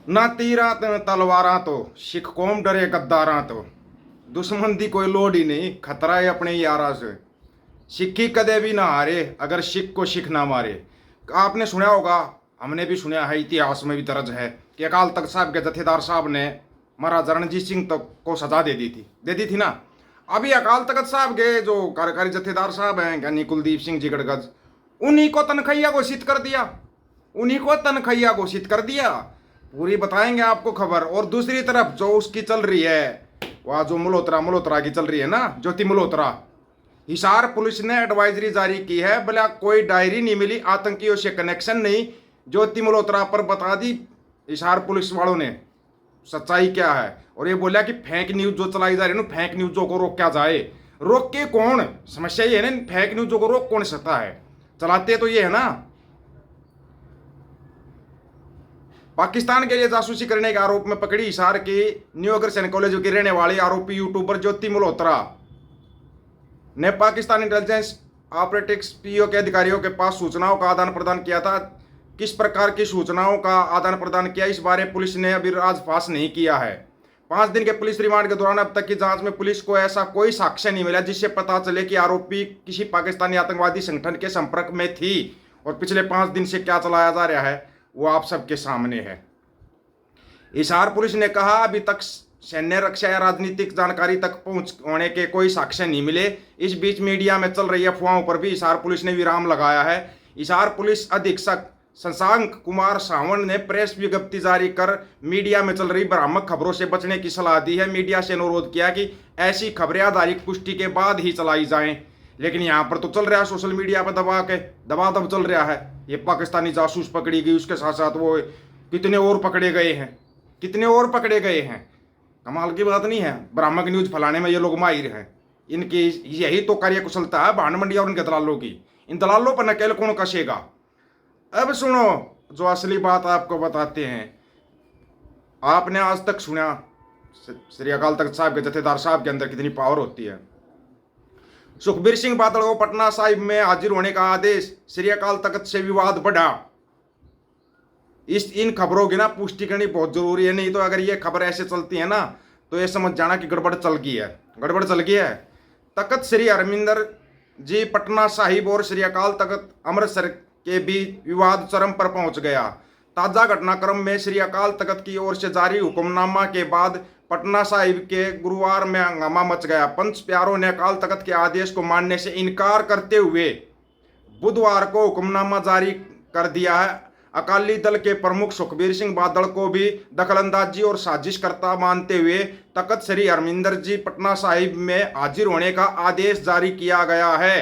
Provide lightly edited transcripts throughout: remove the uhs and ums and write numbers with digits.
ना तीरा ते तलवारा तो सिख कौम डरे गद्दारा तो दुश्मन दी कोई लोड ही नहीं, खतरा है अपने यारा से। सिक्की कदे भी ना हारे अगर सिख को सिख ना मारे। आपने सुना होगा, हमने भी सुना है, इतिहास में भी दर्ज है कि अकाल तख्त साहब के जथेदार साहब ने महाराजा रणजीत सिंह तक को सजा दे दी थी ना। अभी अकाल तख्त साहब के जो कार्यकारी जथेदार साहब हैं यानी कुलदीप सिंह जी गड़गज, उन्हीं को तनखैया घोषित कर दिया, उन्हीं को तनखैया घोषित कर दिया। पूरी बताएंगे आपको खबर। और दूसरी तरफ जो उसकी चल रही है, वह जो मल्होत्रा की चल रही है ना, ज्योति मल्होत्रा, हिसार पुलिस ने एडवाइजरी जारी की है, बोला कोई डायरी नहीं मिली, आतंकियों से कनेक्शन नहीं। ज्योति मल्होत्रा पर बता दी हिसार पुलिस वालों ने सच्चाई क्या है। और ये बोला कि फेक न्यूज जो चलाई जा रही है ना, फेक न्यूजों को रोका जाए। रोक के कौन, समस्या ये है ना, फेक न्यूजों को रोक कौन सकता है? चलाते तो ये है ना। पाकिस्तान के लिए जासूसी करने के आरोप में पकड़ी हिसार की न्यू अग्रसेन कॉलेज की रहने वाली आरोपी यूट्यूबर ज्योति मल्होत्रा ने पाकिस्तान इंटेलिजेंस ऑपरेटिक्स पीओ के अधिकारियों के पास सूचनाओं का आदान प्रदान किया था। किस प्रकार की सूचनाओं का आदान प्रदान किया, इस बारे पुलिस ने अभी राजफाश नहीं किया है। 5 दिन के पुलिस रिमांड के दौरान अब तक की जांच में पुलिस को ऐसा कोई साक्ष्य नहीं मिला जिससे पता चले कि आरोपी किसी पाकिस्तानी आतंकवादी संगठन के संपर्क में थी। और पिछले 5 दिन से क्या चलाया जा रहा है वो आप सबके सामने है। हिसार पुलिस ने कहा अभी तक सैन्य रक्षा या राजनीतिक जानकारी तक पहुंच होने के कोई साक्ष्य नहीं मिले। इस बीच मीडिया में चल रही अफवाहों पर भी हिसार पुलिस ने विराम लगाया है। हिसार पुलिस अधीक्षक शशांक कुमार सावंत ने प्रेस विज्ञप्ति जारी कर मीडिया में चल रही भ्रामक खबरों से बचने की सलाह दी है। मीडिया से अनुरोध किया कि ऐसी खबरें आधारित पुष्टि के बाद ही चलाई जाएं। लेकिन यहाँ पर तो चल रहा है सोशल मीडिया पर दबाव चल रहा है। ये पाकिस्तानी जासूस पकड़ी गई, उसके साथ साथ वो कितने और पकड़े गए हैं, कितने और पकड़े गए हैं। कमाल की बात नहीं है? भ्रामक न्यूज फैलाने में ये लोग माहिर हैं। इनकी यही तो कार्यकुशलता है भांड मंडिया और इनके दलालों की। इन दलालों पर नकेल कौन कसेगा? अब सुनो जो असली बात आपको बताते हैं। आपने आज तक सुना श्री अकाल तख्त साहब के जथेदार साहब के अंदर कितनी पावर होती है। सुखबीर सिंह बादल को पटना साहिब में हाजिर होने का आदेश, श्री अकाल तख्त से विवाद बढ़ा। इन खबरों की ना पुष्टि करनी बहुत जरूरी है, नहीं तो अगर ये खबर ऐसे चलती है ना तो ये समझ जाना कि गड़बड़ चल गई है, गड़बड़ चल गई है। तख्त श्री हरमिंदर जी पटना साहिब और श्री अकाल तख्त अमृतसर के बीच विवाद चरम पर पहुंच गया। ताजा घटनाक्रम में श्री अकाल तख्त की ओर से जारी हुक्मनामा के बाद पटना साहिब के गुरुवार में हंगामा मच गया। पंच प्यारों ने अकाल तख्त के आदेश को मानने से इनकार करते हुए बुधवार को हुक्मनामा जारी कर दिया है। अकाली दल के प्रमुख सुखबीर सिंह बादल को भी दखलंदाजी और साजिशकर्ता मानते हुए तख्त श्री हरमिंदर जी पटना साहिब में हाजिर होने का आदेश जारी किया गया है।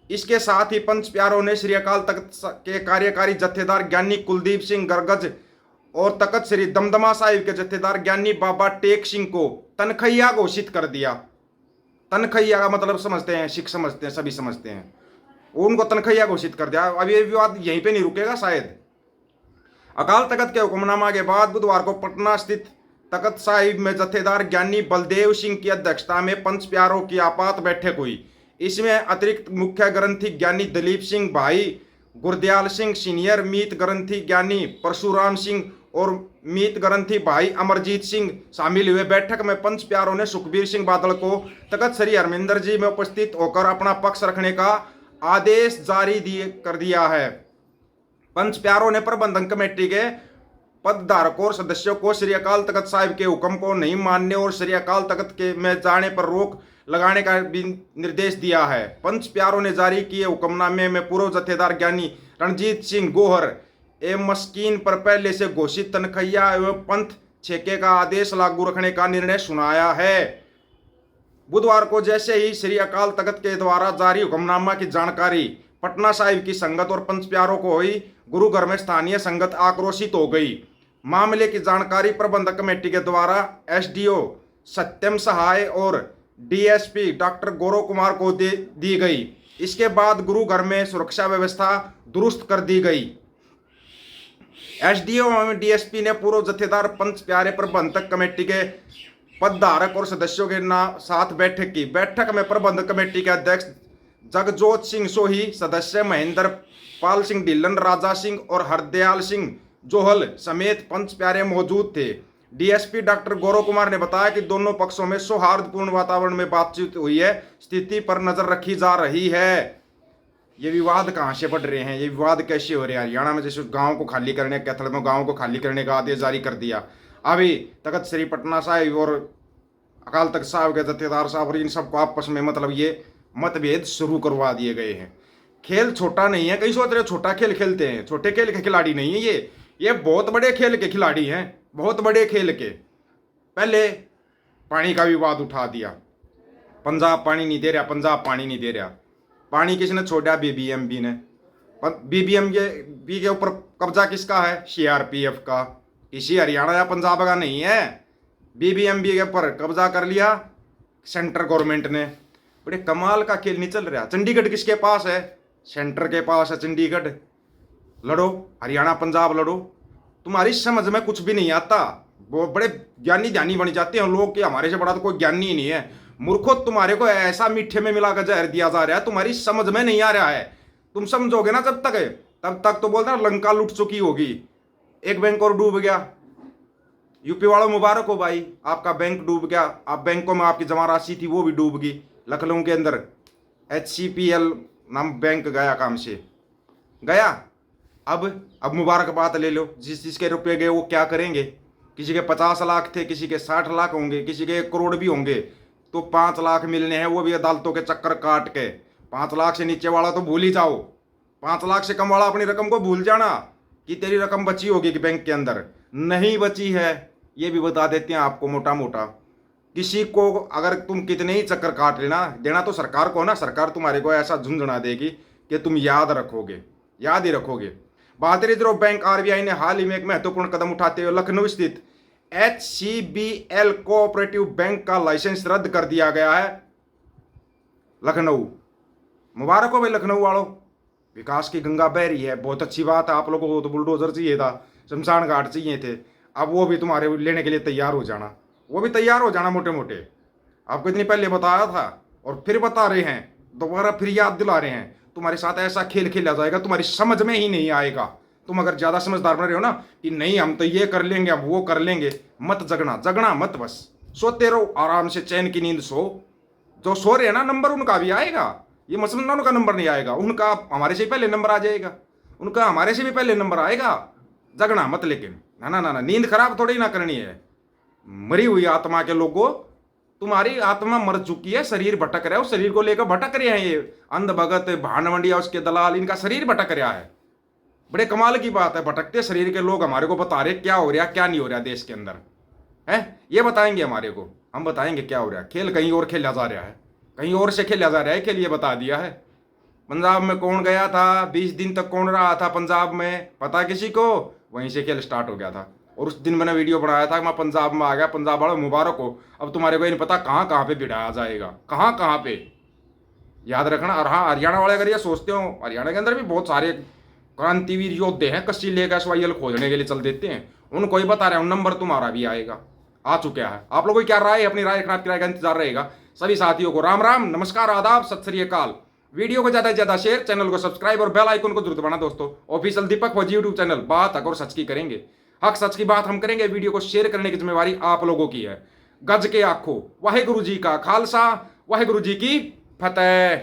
इसके साथ ही पंच प्यारों ने श्री अकाल तख्त के कार्यकारी जत्थेदार ज्ञानी कुलदीप सिंह गड़गज और तख्त श्री दमदमा साहिब के जत्थेदार ज्ञानी बाबा टेक सिंह को तनखैया घोषित कर दिया। तनखैया का मतलब समझते हैं, सिख समझते हैं, सभी समझते हैं। उनको तनखैया घोषित कर दिया। अब ये विवाद यहीं पे नहीं रुकेगा शायद। अकाल तख्त के हुक्मनामा के बाद बुधवार को पटना स्थित तख्त साहिब में जत्थेदार ज्ञानी बलदेव सिंह की अध्यक्षता में पंच प्यारों की आपात बैठक हुई। इसमें अतिरिक्त मुख्य ग्रंथी ज्ञानी दलीप सिंह भाई गुरदयाल सिंह, सीनियर मीत ग्रंथी ज्ञानी परशुराम सिंह और मीत ग्रंथी भाई अमरजीत सिंह शामिल हुए। बैठक में पंच प्यारों ने सुखबीर सिंह बादल को तख्त श्री हरमिंदर जी में उपस्थित होकर अपना पक्ष रखने का आदेश जारी कर दिया है। पंच प्यारों ने प्रबंधन कमेटी के पदधारकों और सदस्यों को श्री अकाल तख्त साहिब के हुक्म को नहीं मानने और श्री अकाल तख्त के में जाने पर रोक लगाने का भी निर्देश दिया है। पंच प्यारों ने जारी किए हुक्मनामे में पूर्व जत्थेदार ज्ञानी रणजीत सिंह गोहर एवं मस्कीन पर पहले से घोषित तनखैया एवं पंथ छेके का आदेश लागू रखने का निर्णय सुनाया है। बुधवार को जैसे ही श्री अकाल तख्त के द्वारा जारी हुक्मनामा की जानकारी पटना साहिब की संगत और पंच प्यारों को हुई, गुरु घर में स्थानीय संगत आक्रोशित हो गई। मामले की जानकारी प्रबंधक कमेटी के द्वारा एसडीओ सत्यम सहाय और डीएसपी डॉक्टर गौरव कुमार को दी गई। इसके बाद गुरु घर में सुरक्षा व्यवस्था दुरुस्त कर दी गई। एसडीओ एवं डीएसपी ने पूर्व जत्थेदार पंच प्यारे प्रबंधक कमेटी के पदधारक और सदस्यों के साथ बैठक की। बैठक में प्रबंधक कमेटी के अध्यक्ष जगजोत सिंह सोही, सदस्य महेंद्र पाल सिंह ढिल्लन, राजा सिंह और हरदयाल सिंह जोहल समेत पंच प्यारे मौजूद थे। डीएसपी डॉक्टर गौरव कुमार ने बताया कि दोनों पक्षों में सौहार्दपूर्ण वातावरण में बातचीत हुई है, स्थिति पर नजर रखी जा रही है। ये विवाद कहाँ से बढ़ रहे हैं, ये विवाद कैसे हो रहे हैं? हरियाणा में जैसे गांव को खाली करने, कैथल में गांव को खाली करने का आदेश जारी कर दिया। अभी तख्त श्री पटना साहिब और अकाल तख्त साहिब के जत्थेदार साहब और इन सबको आपस में मतलब ये मतभेद शुरू करवा दिए गए हैं। खेल छोटा नहीं है, कई सोच रहे छोटा खेल खेलते हैं, छोटे खेल के खिलाड़ी नहीं है ये बहुत बड़े खेल के खिलाड़ी हैं, बहुत बड़े खेल के। पहले पानी का विवाद उठा दिया, पंजाब पानी नहीं दे रहा, पंजाब पानी नहीं दे रहा। पानी किसने छोड़ा? बीबीएमबी ने। बीबीएमबी के ऊपर कब्जा किसका है? सीआरपीएफ का, किसी हरियाणा या पंजाब का नहीं है। बीबीएमबी के ऊपर कब्जा कर लिया सेंट्रल गवर्नमेंट ने। बड़े कमाल का खेल नहीं चल रहा। चंडीगढ़ किसके पास है? सेंटर के पास है चंडीगढ़। लड़ो, हरियाणा पंजाब लड़ो। तुम्हारी समझ में कुछ भी नहीं आता। वो बड़े ज्ञानी ज्ञानी बन जाते हैं लोग कि हमारे से बड़ा तो कोई ज्ञानी ही नहीं है। मूर्खो, तुम्हारे को ऐसा मीठे में मिलाकर जहर दिया जा रहा है, तुम्हारी समझ में नहीं आ रहा है। तुम समझोगे ना जब तक, तब तक तो बोलते ना लंका लुट चुकी होगी। एक बैंक और डूब गया। यूपी वालों मुबारक हो भाई, आपका बैंक डूब गया। आप बैंकों में आपकी जमा राशि थी वो भी डूब गई। लखनऊ के अंदर HCPL नाम बैंक गया, काम से गया। अब मुबारकबाद ले लो। जिसके रुपए गए वो क्या करेंगे? किसी के 50 लाख थे, किसी के 60 लाख होंगे, किसी के 1 करोड़ भी होंगे। तो 5 लाख मिलने हैं, वो भी अदालतों के चक्कर काट के। 5 लाख से नीचे वाला तो भूल ही जाओ। 5 लाख से कम वाला अपनी रकम को भूल जाना कि तेरी रकम बची होगी कि बैंक के अंदर नहीं बची है। ये भी बता देते हैं आपको मोटा मोटा। किसी को अगर तुम कितने ही चक्कर काट लेना, देना तो सरकार को ना। सरकार तुम्हारे को ऐसा झुंझुना देगी कि तुम याद रखोगे, याद ही रखोगे। भारतीय रिजर्व बैंक RBI ने हाल ही में एक महत्वपूर्ण कदम उठाते हुए लखनऊ स्थित HCBL कोऑपरेटिव बैंक का लाइसेंस रद्द कर दिया गया है। लखनऊ, मुबारक हो भाई लखनऊ वालों, विकास की गंगा बह रही है। बहुत अच्छी बात है। आप लोगों को तो बुलडोजर चाहिए था, शमशान घाट चाहिए थे। अब वो भी तुम्हारे लेने के लिए तैयार हो जाना, वो भी तैयार हो जाना मोटे मोटे। आपको इतनी पहले बताया था और फिर बता रहे हैं, दोबारा फिर याद दिला रहे हैं। तुम्हारे साथ ऐसा खेल खेला जाएगा, तुम्हारी समझ में ही नहीं आएगा। तुम अगर ज़्यादा समझदार बन रहे हो ना कि नहीं हम तो ये कर लेंगे, अब वो कर लेंगे, मत जगना मत। बस सोते रहो आराम से, चैन की नींद सो। जो सो रहे हैं ना, नंबर उनका भी आएगा। ये मुसलमानों का नंबर नहीं आएगा, उनका हमारे से पहले नंबर आ जाएगा, उनका हमारे से भी पहले नंबर आएगा। जगना मत। लेकिन ना, नींद खराब थोड़ी ना करनी है। मरी हुई आत्मा के लोगों, तुम्हारी आत्मा मर चुकी है, शरीर भटक रहा है, उस शरीर को लेकर भटक रहे हैं ये अंध भगत भांडवंडिया उसके दलाल, इनका शरीर भटक रहा है। बड़े कमाल की बात है, भटकते शरीर के लोग हमारे को बता रहे क्या हो रहा क्या नहीं हो रहा देश के अंदर है। ये बताएंगे हमारे को, हम बताएंगे क्या हो रहा है। खेल कहीं और खेला जा रहा है, कहीं और से खेला जा रहा है खेल, ये बता दिया है। पंजाब में कौन गया था 20 दिन तक, कौन रहा था पंजाब में, पता किसी को? वहीं से खेल स्टार्ट हो गया था। और उस दिन मैंने वीडियो बनाया था कि मैं पंजाब में आ गया। पंजाब वालों मुबारक हो। अब तुम्हारे को नहीं पता कहाँ पे भिड़ाया जाएगा, कहाँ पे, याद रखना। और हाँ, हरियाणा वाले अगर ये सोचते हो, हरियाणा के अंदर भी बहुत सारे क्रांतिवीर योद्धे हैं, कस्सी लेकर SYL खोजने के लिए चल देते हैं। उनको ही बता रहे हैं, नंबर तुम्हारा भी आएगा, आ चुका है। आप लोगों की क्या राय है? अपनी राय रखना, आपकी राय का इंतजार रहेगा। सभी साथियों को राम राम, नमस्कार, आदाब, सत श्री अकाल। वीडियो को ज्यादा से ज्यादा शेयर, चैनल को सब्सक्राइब और बेल आइकन को जरूर दबाना दोस्तों। ऑफिशियल दीपक फौजी यूट्यूब चैनल, बात हक और सच की करेंगे, हक सच की बात हम करेंगे। वीडियो को शेयर करने की जिम्मेवारी आप लोगों की है। गज के आखो, वाहेगुरु जी का खालसा, वाहेगुरु जी की फतेह।